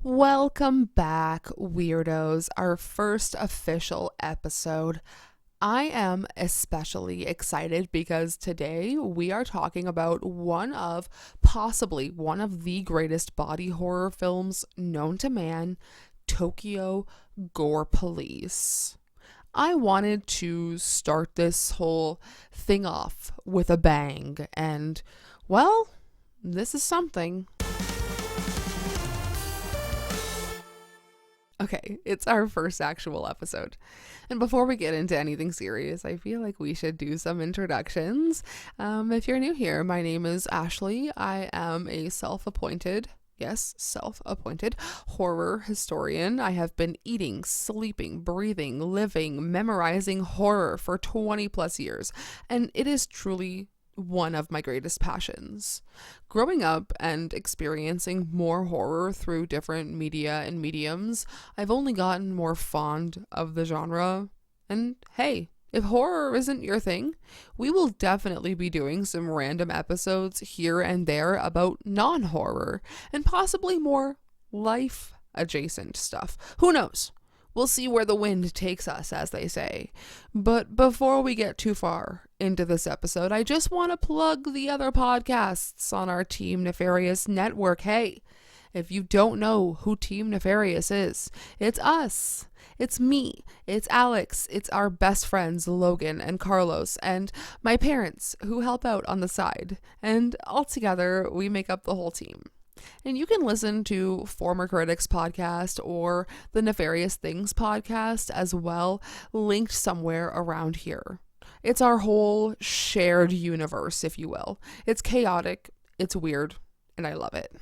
Welcome back, weirdos, our first official episode. I am especially excited because today we are talking about possibly one of the greatest body horror films known to man, Tokyo Gore Police. I wanted to start this whole thing off with a bang, and, well, this is something. Okay, it's our first actual episode. And before we get into anything serious, I feel like we should do some introductions. If you're new here, my name is Ashley. I am a self appointed horror historian. I have been eating, sleeping, breathing, living, memorizing horror for 20 plus years, and it is truly one of my greatest passions. Growing up and experiencing more horror through different media and mediums, I've only gotten more fond of the genre. And hey, if horror isn't your thing, we will definitely be doing some random episodes here and there about non-horror and possibly more life adjacent stuff. Who knows? We'll see where the wind takes us, as they say. But before we get too far into this episode, I just want to plug the other podcasts on our Team Nefarious network. Hey, if you don't know who Team Nefarious is, it's us. It's me. It's Alex. It's our best friends, Logan and Carlos, and my parents who help out on the side. And all together, we make up the whole team. And you can listen to Former Critics podcast or the Nefarious Things podcast as well, linked somewhere around here. It's our whole shared universe, if you will. It's chaotic, it's weird, and I love it.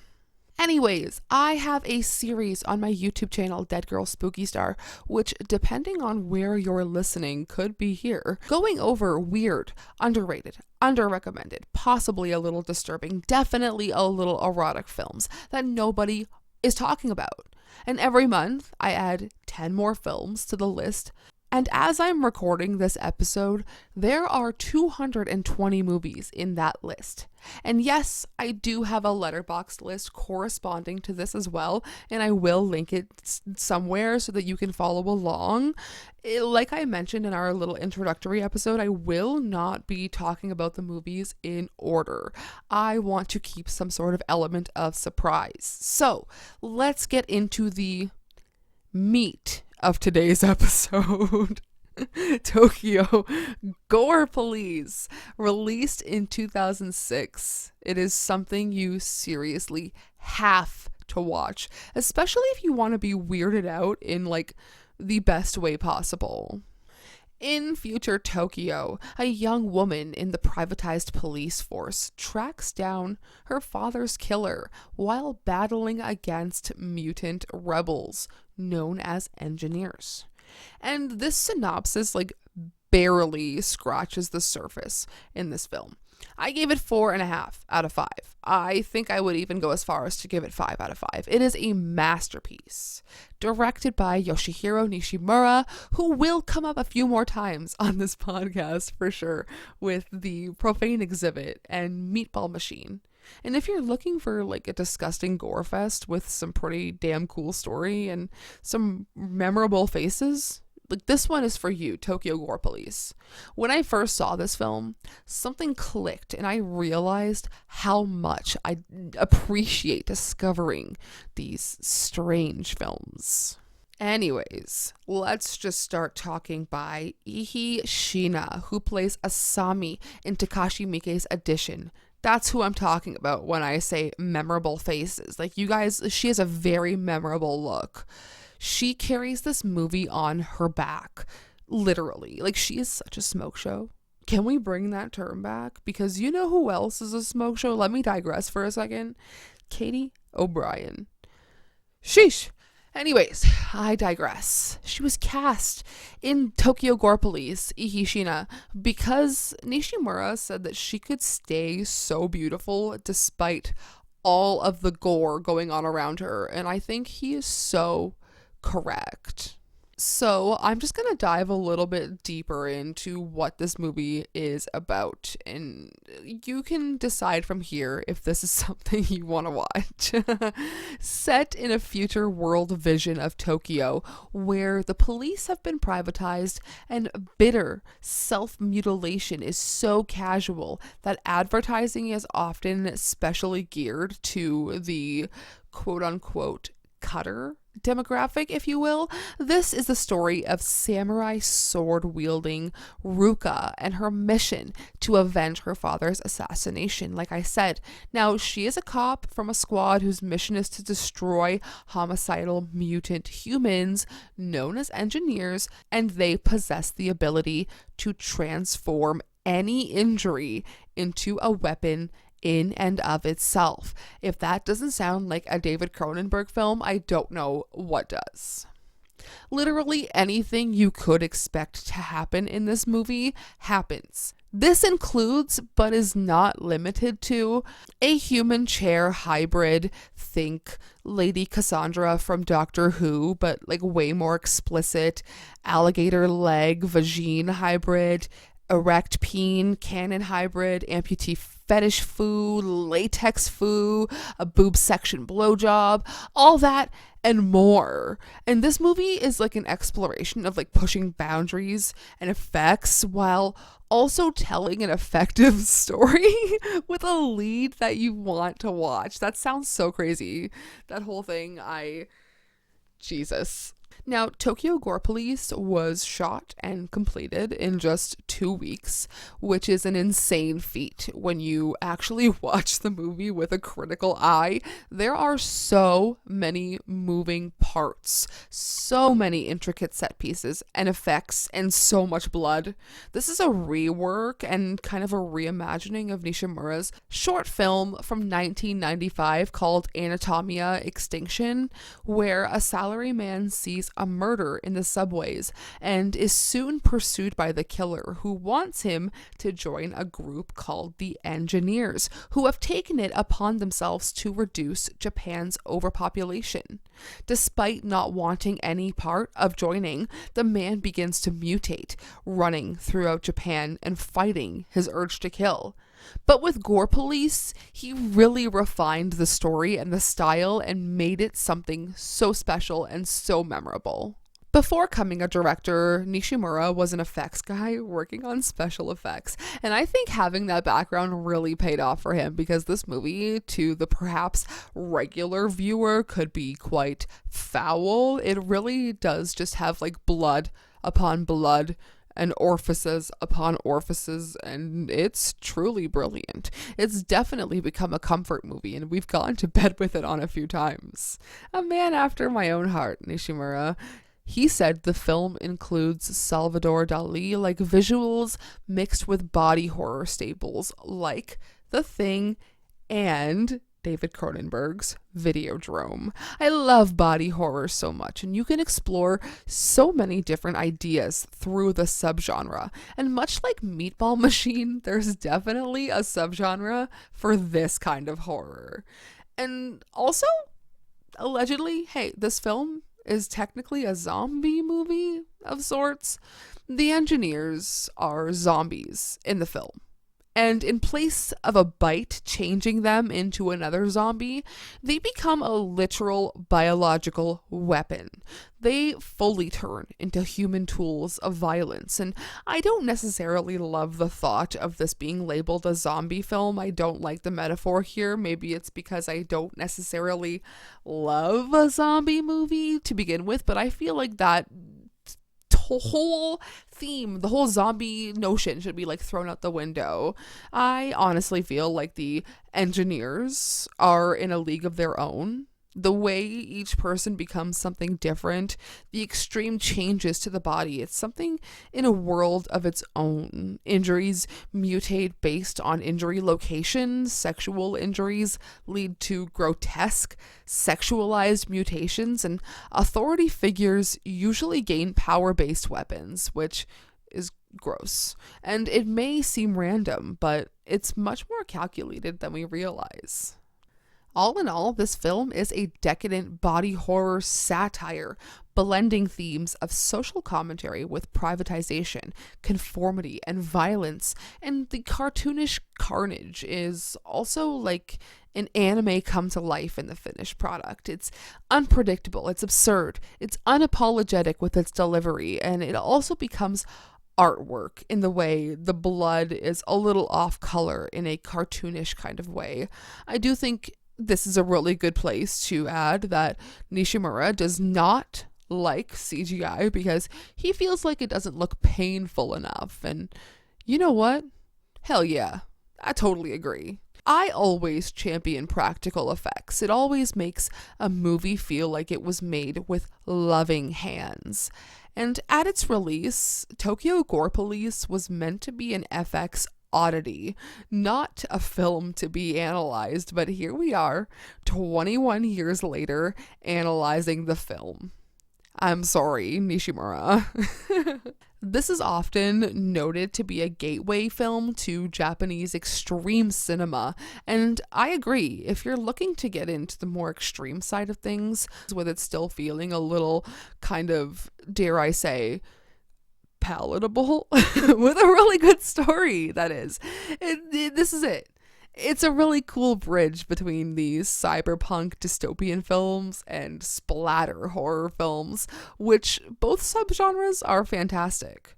Anyways, I have a series on my YouTube channel, Deadgrl Spookystar, which, depending on where you're listening, could be here, going over weird, underrated, underrecommended, possibly a little disturbing, definitely a little erotic films that nobody is talking about. And every month, I add 10 more films to the list. And as I'm recording this episode, there are 220 movies in that list. And yes, I do have a letterboxd list corresponding to this as well, and I will link it somewhere so that you can follow along. Like I mentioned in our little introductory episode, I will not be talking about the movies in order. I want to keep some sort of element of surprise. So let's get into the meat of today's episode. Tokyo Gore Police, released in 2006. It is something you seriously have to watch, especially if you want to be weirded out in like the best way possible. In future Tokyo, a young woman in the privatized police force tracks down her father's killer while battling against mutant rebels known as engineers. And this synopsis barely scratches the surface in this film. I gave it 4.5 out of 5. I think I would even go as far as to give it 5 out of 5. It is a masterpiece. Directed by Yoshihiro Nishimura, who will come up a few more times on this podcast for sure, with the Profane Exhibit and Meatball Machine. And if you're looking for like a disgusting gore fest with some pretty damn cool story and some memorable faces, like this one is for you, Tokyo Gore Police. When I first saw this film, something clicked and I realized how much I appreciate discovering these strange films. Anyways, let's just start talking by Ihi Shina, who plays Asami in Takashi Miike's Edition. That's who I'm talking about when I say memorable faces. Like, you guys, she has a very memorable look. She carries this movie on her back, literally. Like, she is such a smoke show. Can we bring that term back? Because you know who else is a smoke show? Let me digress for a second. Katie O'Brien. Sheesh. Anyways, I digress. She was cast in Tokyo Gore Police, Ihi Shina, because Nishimura said that she could stay so beautiful despite all of the gore going on around her, and I think he is so correct. So, I'm just going to dive a little bit deeper into what this movie is about, and you can decide from here if this is something you want to watch. Set in a future world vision of Tokyo, where the police have been privatized and bitter self mutilation is so casual that advertising is often specially geared to the quote unquote cutter demographic, if you will. This is the story of samurai sword wielding Ruka and her mission to avenge her father's assassination. Like I said, now she is a cop from a squad whose mission is to destroy homicidal mutant humans known as engineers, and they possess the ability to transform any injury into a weapon in and of itself. If that doesn't sound like a David Cronenberg film, I don't know what does. Literally anything you could expect to happen in this movie happens. This includes, but is not limited to, a human chair hybrid. Think Lady Cassandra from Doctor Who, but like way more explicit. Alligator leg vagine hybrid. Erect peen cannon hybrid. Amputee fetish foo, latex foo, a boob section blowjob, all that and more. And this movie is like an exploration of like pushing boundaries and effects while also telling an effective story with a lead that you want to watch. That sounds so crazy. That whole thing, Jesus. Now, Tokyo Gore Police was shot and completed in just 2 weeks, which is an insane feat when you actually watch the movie with a critical eye. There are so many moving parts, so many intricate set pieces and effects, and so much blood. This is a rework and kind of a reimagining of Nishimura's short film from 1995 called Anatomia Extinction, where a salaryman sees a murder in the subways and is soon pursued by the killer, who wants him to join a group called the Engineers, who have taken it upon themselves to reduce Japan's overpopulation. Despite not wanting any part of joining, the man begins to mutate, running throughout Japan and fighting his urge to kill. But with Gore Police, he really refined the story and the style and made it something so special and so memorable. Before coming a director, Nishimura was an effects guy working on special effects, and I think having that background really paid off for him, because this movie, to the perhaps regular viewer, could be quite foul. It really does just have like blood upon blood and orifices upon orifices, and it's truly brilliant. It's definitely become a comfort movie, and we've gone to bed with it on a few times. A man after my own heart, Nishimura. He said the film includes Salvador Dali-like visuals mixed with body horror staples like The Thing and David Cronenberg's Videodrome. I love body horror so much, and you can explore so many different ideas through the subgenre. And much like Meatball Machine, there's definitely a subgenre for this kind of horror. And also, allegedly, hey, this film is technically a zombie movie of sorts. The engineers are zombies in the film. And in place of a bite changing them into another zombie, they become a literal biological weapon. They fully turn into human tools of violence. And I don't necessarily love the thought of this being labeled a zombie film. I don't like the metaphor here. Maybe it's because I don't necessarily love a zombie movie to begin with, but I feel like that whole theme, the whole zombie notion should be like thrown out the window. I honestly feel like the engineers are in a league of their own. The way each person becomes something different, the extreme changes to the body, it's something in a world of its own. Injuries mutate based on injury locations. Sexual injuries lead to grotesque, sexualized mutations, and authority figures usually gain power-based weapons, which is gross. And it may seem random, but it's much more calculated than we realize. All in all, this film is a decadent body horror satire, blending themes of social commentary with privatization, conformity, and violence. And the cartoonish carnage is also like an anime come to life in the finished product. It's unpredictable, it's absurd, it's unapologetic with its delivery, and it also becomes artwork in the way the blood is a little off color in a cartoonish kind of way. I do think this is a really good place to add that Nishimura does not like CGI because he feels like it doesn't look painful enough. And you know what? Hell yeah, I totally agree. I always champion practical effects. It always makes a movie feel like it was made with loving hands. And at its release, Tokyo Gore Police was meant to be an FX oddity, not a film to be analyzed, but here we are, 21 years later, analyzing the film. I'm sorry, Nishimura. This is often noted to be a gateway film to Japanese extreme cinema, and I agree. If you're looking to get into the more extreme side of things, with it still feeling a little kind of, dare I say, palatable, with a really good story, that is. This is it. It's a really cool bridge between these cyberpunk dystopian films and splatter horror films, which both subgenres are fantastic.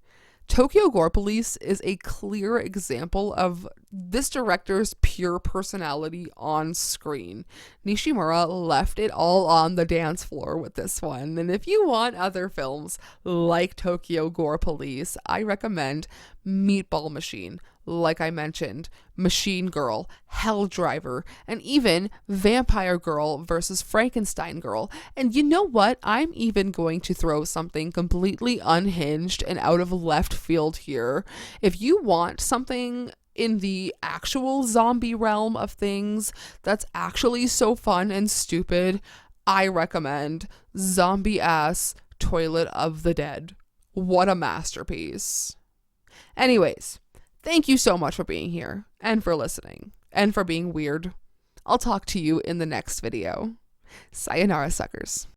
Tokyo Gore Police is a clear example of this director's pure personality on screen. Nishimura left it all on the dance floor with this one, and if you want other films like Tokyo Gore Police, I recommend Meatball Machine, like I mentioned, Machine Girl, Hell Driver, and even Vampire Girl versus Frankenstein Girl. And you know what? I'm even going to throw something completely unhinged and out of left field here. If you want something in the actual zombie realm of things that's actually so fun and stupid, I recommend Zombie Ass Toilet of the Dead. What a masterpiece. Anyways, thank you so much for being here and for listening and for being weird. I'll talk to you in the next video. Sayonara, suckers.